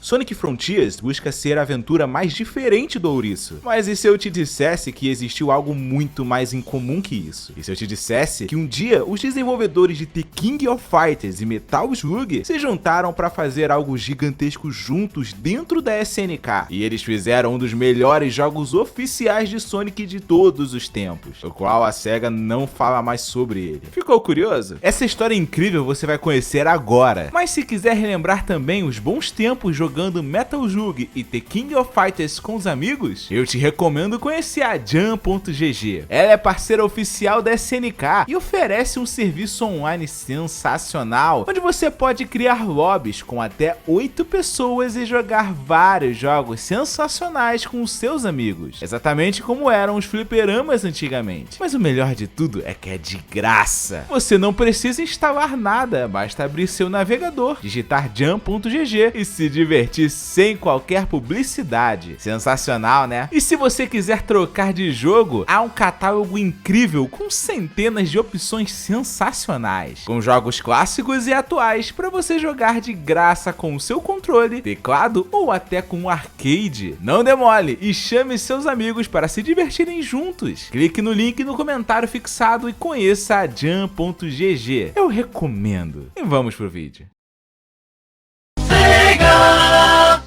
Sonic Frontiers busca ser a aventura mais diferente do ouriço. Mas e se eu te dissesse que existiu algo muito mais incomum que isso? E se eu te dissesse que um dia os desenvolvedores de The King of Fighters e Metal Slug se juntaram para fazer algo gigantesco juntos dentro da SNK, e eles fizeram um dos melhores jogos oficiais de Sonic de todos os tempos, o qual a SEGA não fala mais sobre ele. Ficou curioso? Essa história incrível você vai conhecer agora, mas se quiser relembrar também os bons tempos jogando Metal Slug e The King of Fighters com os amigos, eu te recomendo conhecer a Jam.gg. Ela é parceira oficial da SNK e oferece um serviço online sensacional, onde você pode criar lobbies com até 8 pessoas e jogar vários jogos sensacionais com os seus amigos, exatamente como eram os fliperamas antigamente. Mas o melhor de tudo é que é de graça. Você não precisa instalar nada, basta abrir seu navegador, digitar jam.gg e se divertir sem qualquer publicidade. Sensacional, né? E se você quiser trocar de jogo, há um catálogo incrível com centenas de opções sensacionais, com jogos clássicos e atuais para você jogar de graça com o seu controle, teclado ou até com arcade. Não demole e chame seus amigos para se divertirem juntos. Clique no link no comentário fixado e conheça a Jam.gg. Eu recomendo. E vamos pro vídeo.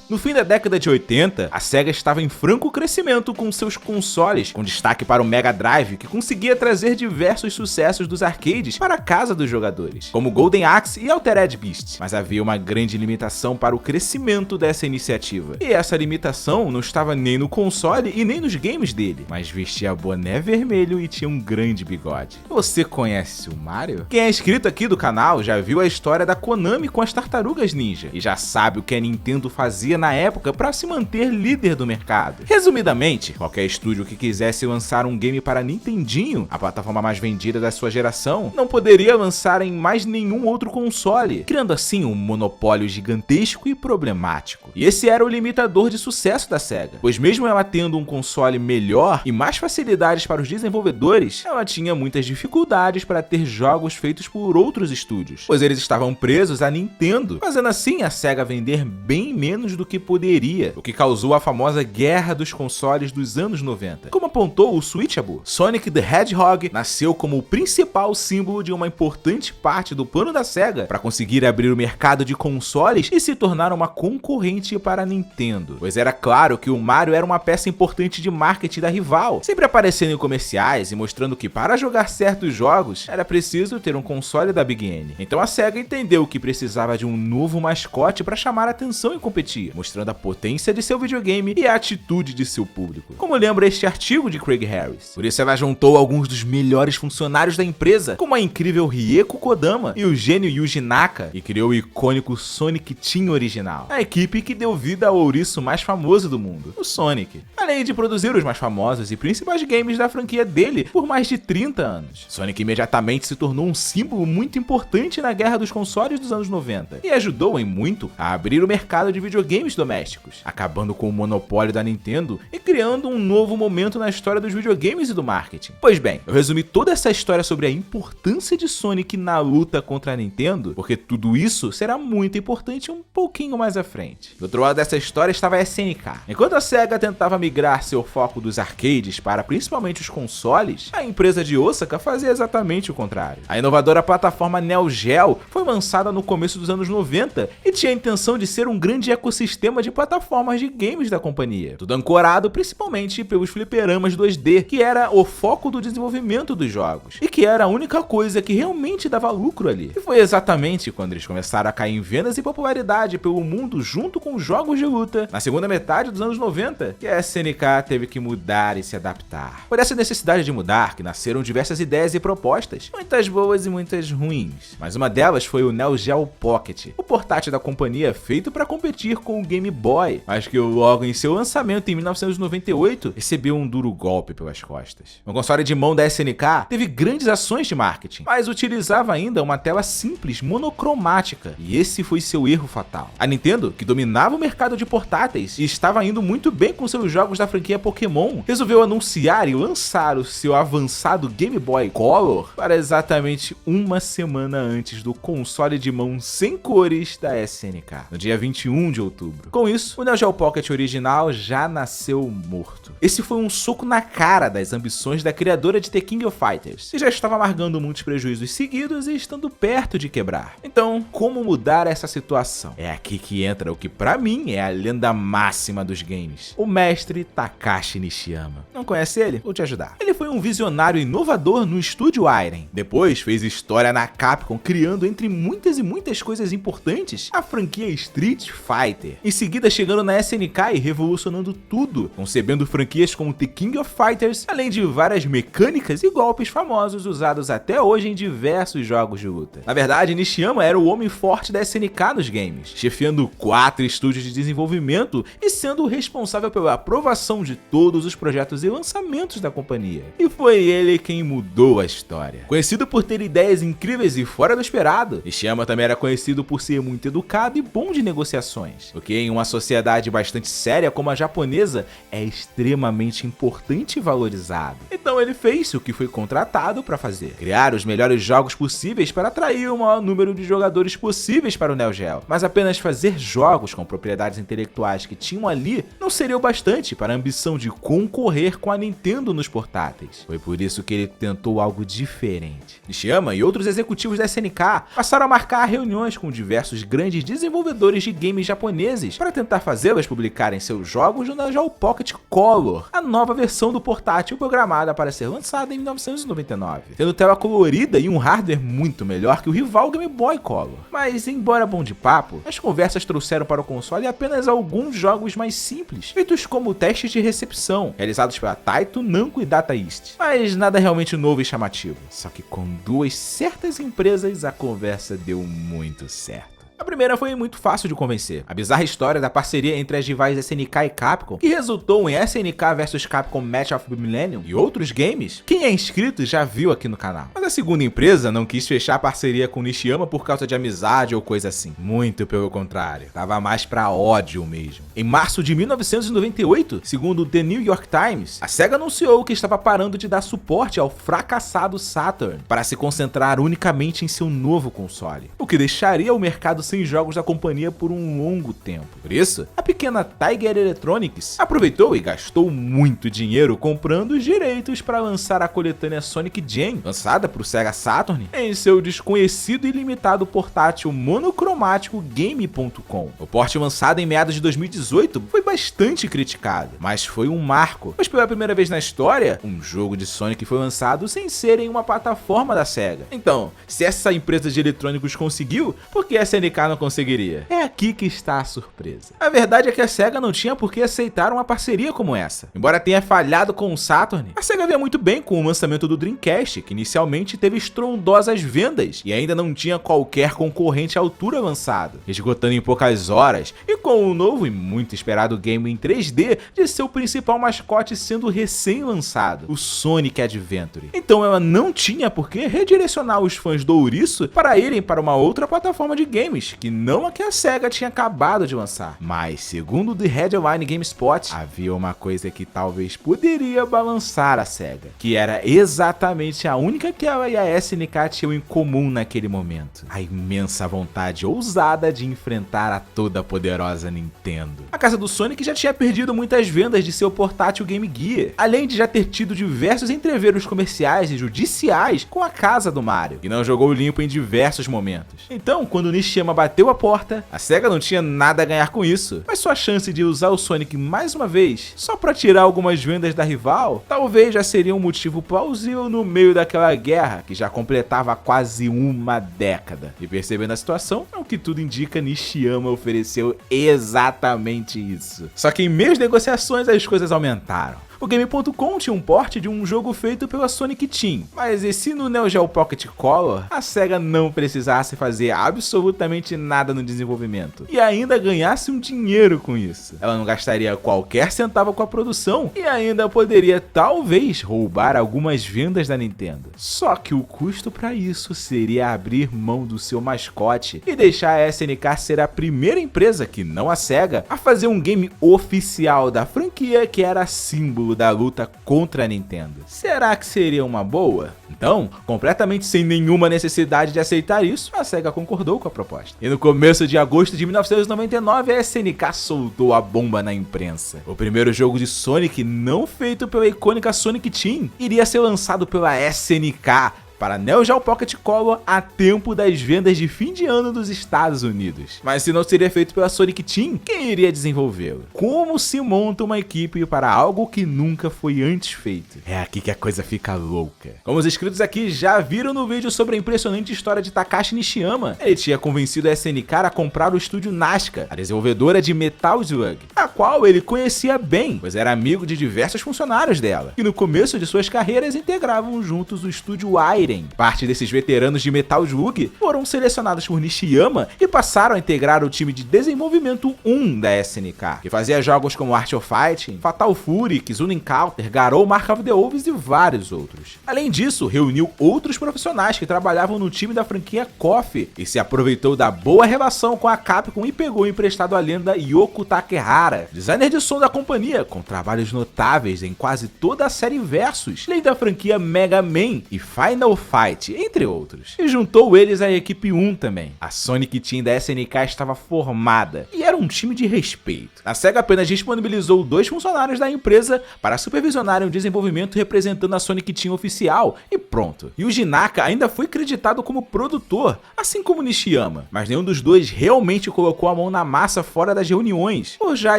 No fim da década de 80, a SEGA estava em franco crescimento com seus consoles, com destaque para o Mega Drive, que conseguia trazer diversos sucessos dos arcades para a casa dos jogadores, como Golden Axe e Altered Beast. Mas havia uma grande limitação para o crescimento dessa iniciativa. E essa limitação não estava nem no console e nem nos games dele, mas vestia boné vermelho e tinha um grande bigode. Você conhece o Mario? Quem é inscrito aqui do canal já viu a história da Konami com as Tartarugas Ninja e já sabe o que a Nintendo fazia na época para se manter líder do mercado. Resumidamente, qualquer estúdio que quisesse lançar um game para Nintendinho, a plataforma mais vendida da sua geração, não poderia lançar em mais nenhum outro console, criando assim um monopólio gigantesco e problemático. E esse era o limitador de sucesso da SEGA, pois mesmo ela tendo um console melhor e mais facilidades para os desenvolvedores, ela tinha muitas dificuldades para ter jogos feitos por outros estúdios, pois eles estavam presos à Nintendo, fazendo assim a SEGA vender bem menos do que poderia, o que causou a famosa guerra dos consoles dos anos 90. Como apontou o Switchable, Sonic the Hedgehog nasceu como o principal símbolo de uma importante parte do plano da SEGA para conseguir abrir o mercado de consoles e se tornar uma concorrente para a Nintendo, pois era claro que o Mario era uma peça importante de marketing da rival, sempre aparecendo em comerciais e mostrando que para jogar certos jogos era preciso ter um console da Big N. Então a SEGA entendeu que precisava de um novo mascote para chamar a atenção e competir, mostrando a potência de seu videogame e a atitude de seu público, como lembra este artigo de Craig Harris. Por isso ela juntou alguns dos melhores funcionários da empresa, como a incrível Rieko Kodama e o gênio Yuji Naka, e criou o icônico Sonic Team original, a equipe que deu vida ao ouriço mais famoso do mundo, o Sonic, além de produzir os mais famosos e principais games da franquia dele por mais de 30 anos. Sonic imediatamente se tornou um símbolo muito importante na guerra dos consoles dos anos 90 e ajudou em muito a abrir o mercado de videogames domésticos, acabando com o monopólio da Nintendo e criando um novo momento na história dos videogames e do marketing. Pois bem, eu resumi toda essa história sobre a importância de Sonic na luta contra a Nintendo, porque tudo isso será muito importante um pouquinho mais à frente. Do outro lado dessa história estava a SNK. Enquanto a SEGA tentava migrar seu foco dos arcades para principalmente os consoles, a empresa de Osaka fazia exatamente o contrário. A inovadora plataforma Neo Geo foi lançada no começo dos anos 90 e tinha a intenção de ser um grande ecossistema de plataformas de games da companhia, tudo ancorado principalmente pelos fliperamas 2D, que era o foco do desenvolvimento dos jogos, e que era a única coisa que realmente dava lucro ali. E foi exatamente quando eles começaram a cair em vendas e popularidade pelo mundo junto com os jogos de luta, na segunda metade dos anos 90, que a SNK teve que mudar e se adaptar. Por essa necessidade de mudar, que nasceram diversas ideias e propostas, muitas boas e muitas ruins, mas uma delas foi o Neo Geo Pocket, o portátil da companhia feito para competir com o Game Boy, mas que logo em seu lançamento em 1998 recebeu um duro golpe pelas costas. O console de mão da SNK teve grandes ações de marketing, mas utilizava ainda uma tela simples monocromática, e esse foi seu erro fatal. A Nintendo, que dominava o mercado de portáteis e estava indo muito bem com seus jogos da franquia Pokémon, resolveu anunciar e lançar o seu avançado Game Boy Color para exatamente uma semana antes do console de mão sem cores da SNK, no dia 21 de outubro. lembro. Com isso, o Neo Geo Pocket original já nasceu morto. Esse foi um soco na cara das ambições da criadora de The King of Fighters, que já estava amargando muitos prejuízos seguidos e estando perto de quebrar. Então, como mudar essa situação? É aqui que entra o que pra mim é a lenda máxima dos games, o mestre Takashi Nishiyama. Não conhece ele? Vou te ajudar. Ele foi um visionário inovador no estúdio Iron. Depois fez história na Capcom, criando entre muitas e muitas coisas importantes a franquia Street Fighter. Em seguida chegando na SNK e revolucionando tudo, concebendo franquias como The King of Fighters, além de várias mecânicas e golpes famosos usados até hoje em diversos jogos de luta. Na verdade, Nishiyama era o homem forte da SNK nos games, chefiando 4 estúdios de desenvolvimento e sendo o responsável pela aprovação de todos os projetos e lançamentos da companhia. E foi ele quem mudou a história. Conhecido por ter ideias incríveis e fora do esperado, Nishiyama também era conhecido por ser muito educado e bom de negociações, o que em uma sociedade bastante séria como a japonesa é extremamente importante e valorizado. Então ele fez o que foi contratado para fazer: criar os melhores jogos possíveis para atrair o maior número de jogadores possíveis para o Neo Geo. Mas apenas fazer jogos com propriedades intelectuais que tinham ali não seria o bastante para a ambição de concorrer com a Nintendo nos portáteis. Foi por isso que ele tentou algo diferente. Nishiyama e outros executivos da SNK passaram a marcar reuniões com diversos grandes desenvolvedores de games japoneses para tentar fazê-los publicarem seus jogos no Neo Geo Pocket Color, a nova versão do portátil programada para ser lançada em 1999, tendo tela colorida e um hardware muito melhor que o rival Game Boy Color. Mas, embora bom de papo, as conversas trouxeram para o console apenas alguns jogos mais simples, feitos como testes de recepção, realizados pela Taito, Namco e Data East. Mas nada realmente novo e chamativo. Só que com duas certas empresas a conversa deu muito certo. A primeira foi muito fácil de convencer. A bizarra história da parceria entre as rivais SNK e Capcom, que resultou em SNK vs Capcom Match of the Millennium e outros games, quem é inscrito já viu aqui no canal. Mas a segunda empresa não quis fechar a parceria com Nishiyama por causa de amizade ou coisa assim. Muito pelo contrário, tava mais pra ódio mesmo. Em março de 1998, segundo o The New York Times, a SEGA anunciou que estava parando de dar suporte ao fracassado Saturn para se concentrar unicamente em seu novo console, o que deixaria o mercado sem jogos da companhia por um longo tempo. Por isso, a pequena Tiger Electronics aproveitou e gastou muito dinheiro comprando os direitos para lançar a coletânea Sonic Gen, lançada para o Sega Saturn, em seu desconhecido e limitado portátil monocromático Game.com. O porte lançado em meados de 2018 foi bastante criticado, mas foi um marco, pois pela primeira vez na história, um jogo de Sonic foi lançado sem ser em uma plataforma da Sega. Então, se essa empresa de eletrônicos conseguiu, por que a SNK não conseguiria? É aqui que está a surpresa. A verdade é que a SEGA não tinha por que aceitar uma parceria como essa. Embora tenha falhado com o Saturn, a SEGA via muito bem com o lançamento do Dreamcast, que inicialmente teve estrondosas vendas e ainda não tinha qualquer concorrente à altura lançado, esgotando em poucas horas, e com o novo e muito esperado game em 3D de seu principal mascote sendo recém-lançado, o Sonic Adventure. Então ela não tinha por que redirecionar os fãs do ouriço para irem para uma outra plataforma de games, que não a que a SEGA tinha acabado de lançar. Mas, segundo The Headline GameSpot, havia uma coisa que talvez poderia balançar a SEGA, que era exatamente a única que ela e a SNK tinham em comum naquele momento: a imensa vontade ousada de enfrentar a toda poderosa Nintendo. A casa do Sonic já tinha perdido muitas vendas de seu portátil Game Gear, além de já ter tido diversos entreveros comerciais e judiciais com a casa do Mario, que não jogou limpo em diversos momentos. Então, quando Nishiyama bateu a porta, a SEGA não tinha nada a ganhar com isso, mas sua chance de usar o Sonic mais uma vez, só pra tirar algumas vendas da rival, talvez já seria um motivo plausível no meio daquela guerra que já completava quase uma década. E percebendo a situação, ao que tudo indica, Nishiyama ofereceu exatamente isso. Só que em meio às negociações as coisas aumentaram. O Game.com tinha um porte de um jogo feito pela Sonic Team, mas e se no Neo Geo Pocket Color a SEGA não precisasse fazer absolutamente nada no desenvolvimento e ainda ganhasse um dinheiro com isso? Ela não gastaria qualquer centavo com a produção e ainda poderia talvez roubar algumas vendas da Nintendo. Só que o custo para isso seria abrir mão do seu mascote e deixar a SNK ser a primeira empresa, que não a SEGA, a fazer um game oficial da franquia franquia que era símbolo da luta contra a Nintendo. Será que seria uma boa? Então, completamente sem nenhuma necessidade de aceitar isso, a SEGA concordou com a proposta. E no começo de agosto de 1999, a SNK soltou a bomba na imprensa. O primeiro jogo de Sonic não feito pela icônica Sonic Team iria ser lançado pela SNK para Neo Geo Pocket Color a tempo das vendas de fim de ano dos Estados Unidos. Mas se não seria feito pela Sonic Team, quem iria desenvolvê-lo? Como se monta uma equipe para algo que nunca foi antes feito? É aqui que a coisa fica louca. Como os inscritos aqui já viram no vídeo sobre a impressionante história de Takashi Nishiyama, ele tinha convencido a SNK a comprar o estúdio Nazca, a desenvolvedora de Metal Slug, a qual ele conhecia bem, pois era amigo de diversos funcionários dela, que no começo de suas carreiras integravam juntos o estúdio Aire. Parte desses veteranos de Metal Slug foram selecionados por Nishiyama e passaram a integrar o time de desenvolvimento 1 da SNK, que fazia jogos como Art of Fighting, Fatal Fury, Kizuna Encounter, Garou, Mark of the Wolves e vários outros. Além disso, reuniu outros profissionais que trabalhavam no time da franquia KOF e se aproveitou da boa relação com a Capcom e pegou emprestado a lenda Yoko Takehara, designer de som da companhia, com trabalhos notáveis em quase toda a série Versus, além da franquia Mega Man e Final Fight, entre outros. E juntou eles à equipe 1 também. A Sonic Team da SNK estava formada e era um time de respeito. A SEGA apenas disponibilizou 2 funcionários da empresa para supervisionarem o desenvolvimento representando a Sonic Team oficial e pronto. Yuji Naka ainda foi creditado como produtor, assim como Nishiyama, mas nenhum dos dois realmente colocou a mão na massa fora das reuniões, por já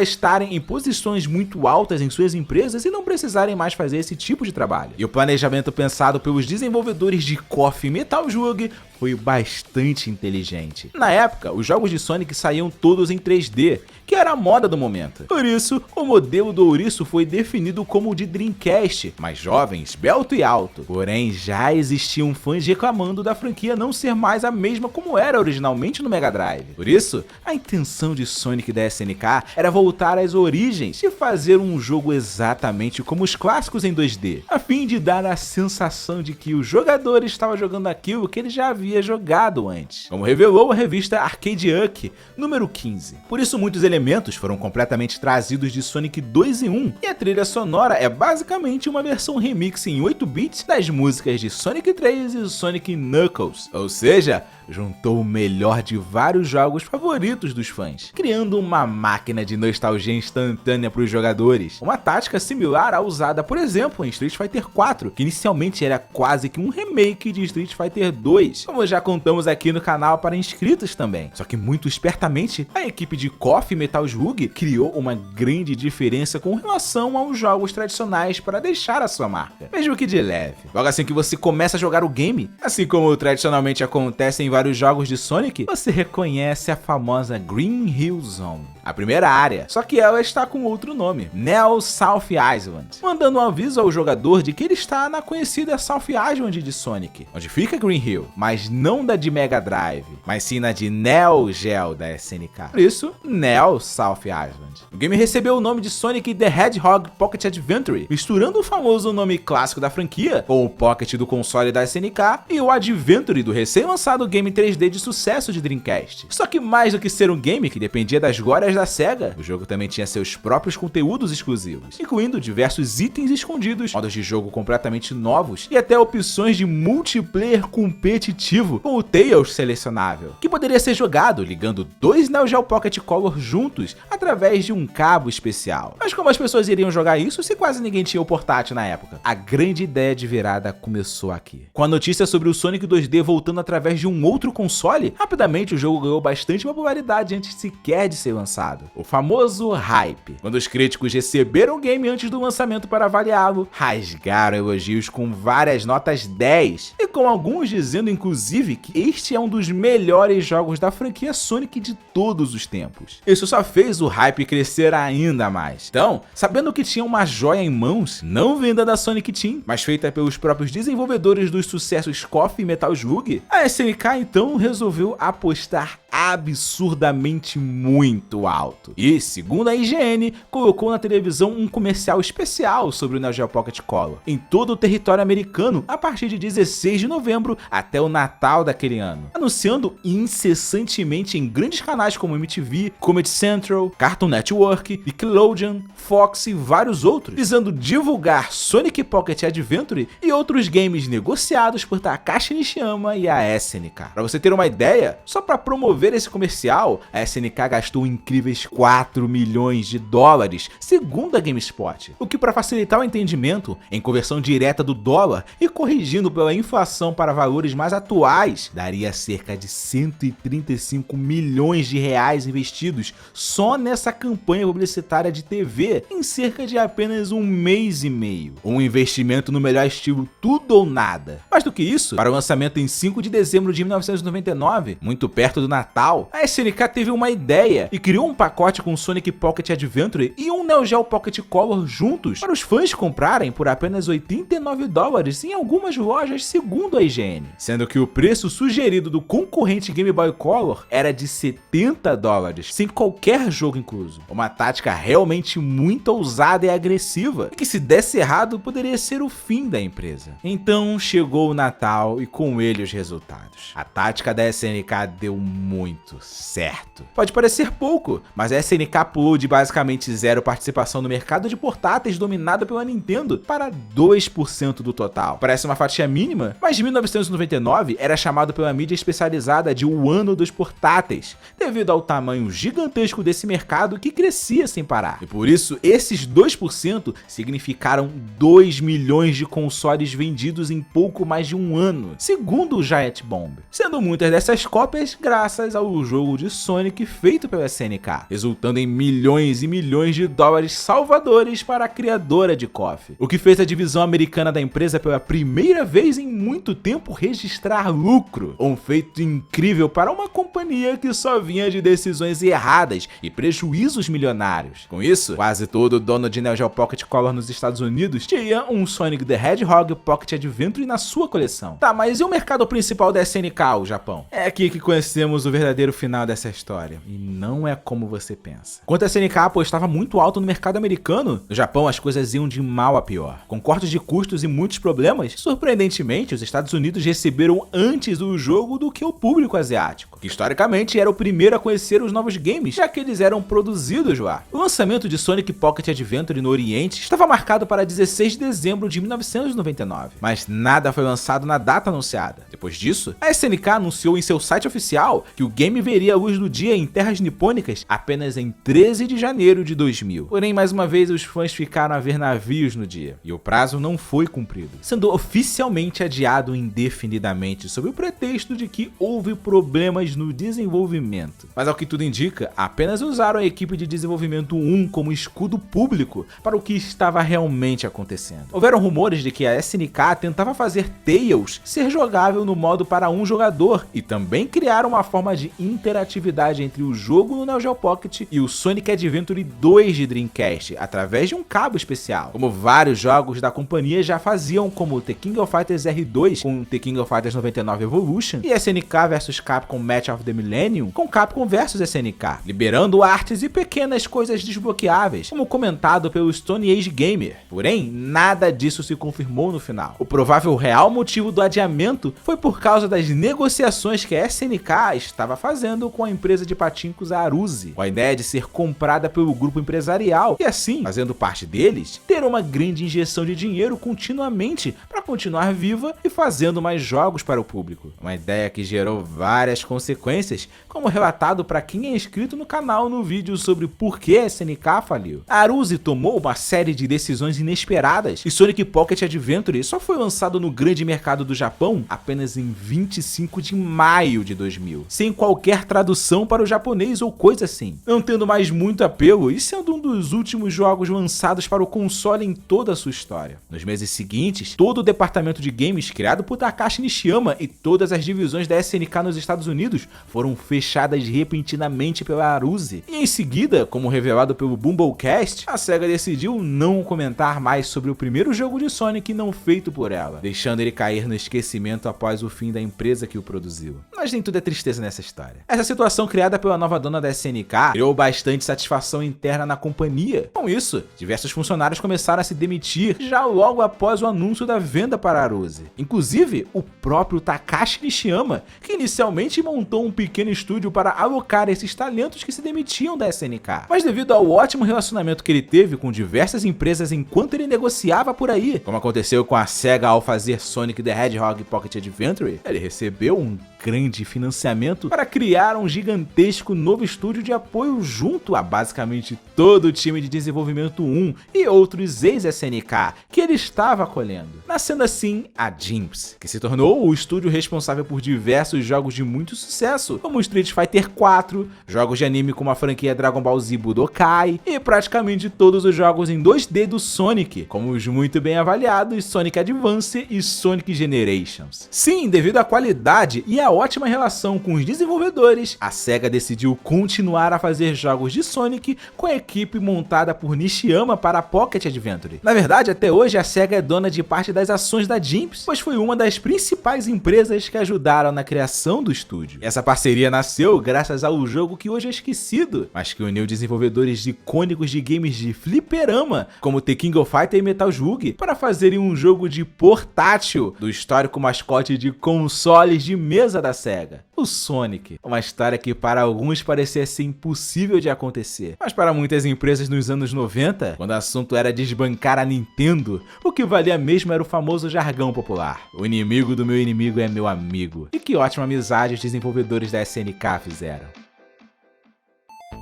estarem em posições muito altas em suas empresas e não precisarem mais fazer esse tipo de trabalho. E o planejamento pensado pelos desenvolvedores de KOF e Metal Slug foi bastante inteligente. Na época, os jogos de Sonic saíam todos em 3D, que era a moda do momento. Por isso, o modelo do ouriço foi definido como o de Dreamcast, mais jovem, esbelto e alto. Porém, já existiam fãs reclamando da franquia não ser mais a mesma como era originalmente no Mega Drive. Por isso, a intenção de Sonic da SNK era voltar às origens e fazer um jogo exatamente como os clássicos em 2D, a fim de dar a sensação de que o jogador estava jogando aquilo que ele já havia jogado antes, como revelou a revista Arcade Uck, número 15. Por isso, muitos elementos foram completamente trazidos de Sonic 2 em 1, e a trilha sonora é basicamente uma versão remix em 8 bits das músicas de Sonic 3 e Sonic Knuckles, ou seja, juntou o melhor de vários jogos favoritos dos fãs, criando uma máquina de nostalgia instantânea para os jogadores. Uma tática similar à usada, por exemplo, em Street Fighter 4, que inicialmente era quase que um remake de Street Fighter 2, como já contamos aqui no canal para inscritos também. Só que muito espertamente, a equipe de KOF e Metal Slug criou uma grande diferença com relação aos jogos tradicionais para deixar a sua marca, mesmo que de leve. Logo assim que você começa a jogar o game, assim como tradicionalmente acontece em vários jogos de Sonic, você reconhece a famosa Green Hill Zone, a primeira área, só que ela está com outro nome, Neo South Island, mandando um aviso ao jogador de que ele está na conhecida South Island de Sonic, onde fica Green Hill, mas não da de Mega Drive, mas sim na de Neo Geo da SNK. Por isso, Neo South Island. O game recebeu o nome de Sonic the Hedgehog Pocket Adventure, misturando o famoso nome clássico da franquia com o Pocket do console da SNK e o Adventure do recém-lançado game 3D de sucesso de Dreamcast. Só que mais do que ser um game que dependia das glórias da SEGA, o jogo também tinha seus próprios conteúdos exclusivos, incluindo diversos itens escondidos, modos de jogo completamente novos e até opções de multiplayer competitivo com o Tails selecionável, que poderia ser jogado ligando 2 Neo Geo Pocket Color juntos através de um cabo especial. Mas como as pessoas iriam jogar isso se quase ninguém tinha o portátil na época? A grande ideia de virada começou aqui. Com a notícia sobre o Sonic 2D voltando através de um outro console, rapidamente o jogo ganhou bastante popularidade antes sequer de ser lançado. O famoso hype. Quando os críticos receberam o game antes do lançamento para avaliá-lo, rasgaram elogios com várias notas 10, e com alguns dizendo inclusive que este é um dos melhores jogos da franquia Sonic de todos os tempos. Isso só fez o hype crescer ainda mais. Então, sabendo que tinha uma joia em mãos, não vinda da Sonic Team, mas feita pelos próprios desenvolvedores dos sucessos KOF e Metal Slug, a SNK então resolveu apostar absurdamente muito alto. E, segundo a IGN, colocou na televisão um comercial especial sobre o Neo Geo Pocket Color em todo o território americano a partir de 16 de novembro até o Natal daquele ano, anunciando incessantemente em grandes canais como MTV, Comedy Central, Cartoon Network, Nickelodeon, Fox e vários outros, visando divulgar Sonic Pocket Adventure e outros games negociados por Takashi Nishiyama e a SNK. Pra você ter uma ideia, só para promover esse comercial, a SNK gastou incríveis 4 milhões de dólares, segundo a GameSpot, o que, para facilitar o entendimento, em conversão direta do dólar e corrigindo pela inflação para valores mais atuais, daria cerca de 135 milhões de reais investidos só nessa campanha publicitária de TV em cerca de apenas um mês e meio. Um investimento no melhor estilo tudo ou nada. Mais do que isso, para o lançamento em 5 de dezembro de 1999, muito perto do Natal, a SNK teve uma ideia e criou um pacote com Sonic Pocket Adventure e um Neo Geo Pocket Color juntos para os fãs comprarem por apenas 89 dólares em algumas lojas, segundo a IGN, sendo que o preço sugerido do concorrente Game Boy Color era de 70 dólares, sem qualquer jogo incluso. Uma tática realmente muito ousada e agressiva, e que, se desse errado, poderia ser o fim da empresa. Então chegou o Natal e com ele os resultados. A tática da SNK deu muito certo. Pode parecer pouco, mas a SNK pulou de basicamente zero participação no mercado de portáteis dominado pela Nintendo para 2% do total. Parece uma fatia mínima, mas 1999 era chamado pela mídia especializada de o ano dos portáteis, devido ao tamanho gigantesco desse mercado que crescia sem parar. E por isso, esses 2% significaram 2 milhões de consoles vendidos em pouco mais de um ano, segundo o Giant Bomb, sendo muitas dessas cópias graças ao jogo de Sonic feito pela SNK, resultando em milhões e milhões de dólares salvadores para a criadora de KOF, o que fez a divisão americana da empresa pela primeira vez em muito tempo registrar lucro, um feito incrível para uma companhia que só vinha de decisões erradas e prejuízos milionários. Com isso, quase todo dono de Neo Geo Pocket Color nos Estados Unidos tinha um Sonic the Hedgehog Pocket Adventure na sua coleção. Tá, mas e o mercado principal da SNK, o Japão? É aqui que conhecemos o verdadeiro final dessa história, e não é como você pensa. Enquanto a SNK apostava muito alto no mercado americano, no Japão as coisas iam de mal a pior. Com cortes de custos e muitos problemas, surpreendentemente, os Estados Unidos receberam antes o jogo do que o público asiático, que historicamente era o primeiro a conhecer os novos games, já que eles eram produzidos lá. O lançamento de Sonic Pocket Adventure no Oriente estava marcado para 16 de dezembro de 1999, mas nada foi lançado na data anunciada. Depois disso, a SNK anunciou em seu site oficial que o game veria a luz do dia em terras nipônicas apenas em 13 de janeiro de 2000. Porém, mais uma vez, os fãs ficaram a ver navios no dia, e o prazo não foi cumprido, sendo oficialmente adiado indefinidamente sob o pretexto de que houve problemas no desenvolvimento. Mas ao que tudo indica, apenas usaram a equipe de desenvolvimento 1 como escudo público para o que estava realmente acontecendo. Houveram rumores de que a SNK tentava fazer Tails ser jogável no modo para um jogador e também criar uma forma de interatividade entre o jogo no Neo Geo Pocket e o Sonic Adventure 2 de Dreamcast através de um cabo especial, como vários jogos da companhia já faziam, como The King of Fighters R2 com The King of Fighters 99 Evolution e SNK vs Capcom Match of the Millennium com Capcom vs SNK, liberando artes e pequenas coisas desbloqueáveis, como comentado pelo Stone Age Gamer. Porém, nada disso se confirmou no final. O provável real motivo do adiamento foi por causa das negociações que a SNK estava fazendo com a empresa de pachinko Aruze, com a ideia de ser comprada pelo grupo empresarial e assim, fazendo parte deles, ter uma grande injeção de dinheiro continuamente para continuar viva e fazendo mais jogos para o público. Uma ideia que gerou várias consequências, como relatado para quem é inscrito no canal no vídeo sobre por que a SNK faliu. A Aruze tomou uma série de decisões inesperadas e Sonic Pocket Adventure só foi lançado no grande mercado do Japão apenas em 25 de maio de 2000, sem qualquer tradução para o japonês ou coisa assim, não tendo mais muito apelo e sendo um dos últimos jogos lançados para o console em toda a sua história. Nos meses seguintes, todo o departamento de games criado por Takashi Nishiyama e todas as divisões da SNK nos Estados Unidos foram fechadas repentinamente pela Aruze, e em seguida, como revelado pelo Bumblecast, a SEGA decidiu não comentar mais sobre o primeiro jogo de Sonic não feito por ela, deixando ele cair no esquecimento após o fim da empresa que o produziu. Mas nem tudo é tristeza nessa história. Essa situação criada pela nova dona da SNK criou bastante satisfação interna na companhia. Com isso, diversos funcionários começaram a se demitir já logo após o anúncio da venda para a Aruze. Inclusive, o próprio Takashi Nishiyama, que inicialmente montou um pequeno estúdio para alocar esses talentos que se demitiam da SNK. Mas devido ao ótimo relacionamento que ele teve com diversas empresas enquanto ele negociava por aí, como aconteceu com a SEGA ao fazer Sonic the Hedgehog Pocket Adventure, ele recebeu um grande financiamento para criar um gigantesco novo estúdio de apoio junto a basicamente todo o time de desenvolvimento 1 e outros ex-SNK que ele estava acolhendo. Nascendo assim a Jynx, que se tornou o estúdio responsável por diversos jogos de muito sucesso, como Street Fighter 4, jogos de anime como a franquia Dragon Ball Z Budokai e praticamente todos os jogos em 2D do Sonic, como os muito bem avaliados Sonic Advance e Sonic Generations. Sim, devido à qualidade e à ótima relação com os desenvolvedores, a SEGA decidiu continuar a fazer jogos de Sonic com a equipe montada por Nishiyama para a Pocket Adventure. Na verdade, até hoje a SEGA é dona de parte das ações da Jynx, pois foi uma das principais empresas que ajudaram na criação do estúdio. Essa parceria nasceu graças ao jogo que hoje é esquecido, mas que uniu desenvolvedores icônicos de games de fliperama, como The King of Fighters e Metal Slug, para fazerem um jogo de portátil do histórico mascote de consoles de mesa da SEGA, o Sonic. Uma história que para alguns parecia ser impossível de acontecer, mas para muitas empresas nos anos 90, quando o assunto era desbancar a Nintendo, o que valia mesmo era o famoso jargão popular: o inimigo do meu inimigo é meu amigo. E que ótima amizade os desenvolvedores da SNK fizeram.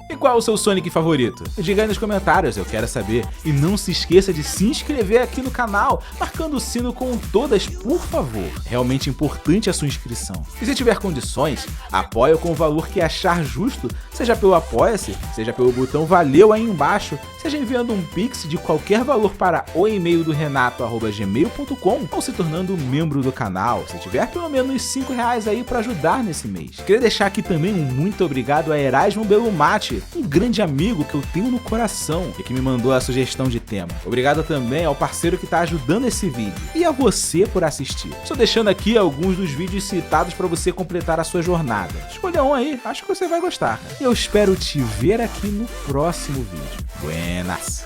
E qual é o seu Sonic favorito? Diga aí nos comentários, eu quero saber. E não se esqueça de se inscrever aqui no canal, marcando o sino com todas, por favor. Realmente importante a sua inscrição. E se tiver condições, apoie com o valor que achar justo, seja pelo Apoia-se, seja pelo botão Valeu aí embaixo, seja enviando um pix de qualquer valor para o e-mail do renato@gmail.com ou se tornando membro do canal, se tiver pelo menos R$5 aí para ajudar nesse mês. Queria deixar aqui também um muito obrigado a Erasmo Belumati, um grande amigo que eu tenho no coração e que me mandou a sugestão de tema. Obrigado também ao parceiro que está ajudando esse vídeo e a você por assistir. Estou deixando aqui alguns dos vídeos citados para você completar a sua jornada. Escolha um aí, acho que você vai gostar. Eu espero te ver aqui no próximo vídeo. Buenas!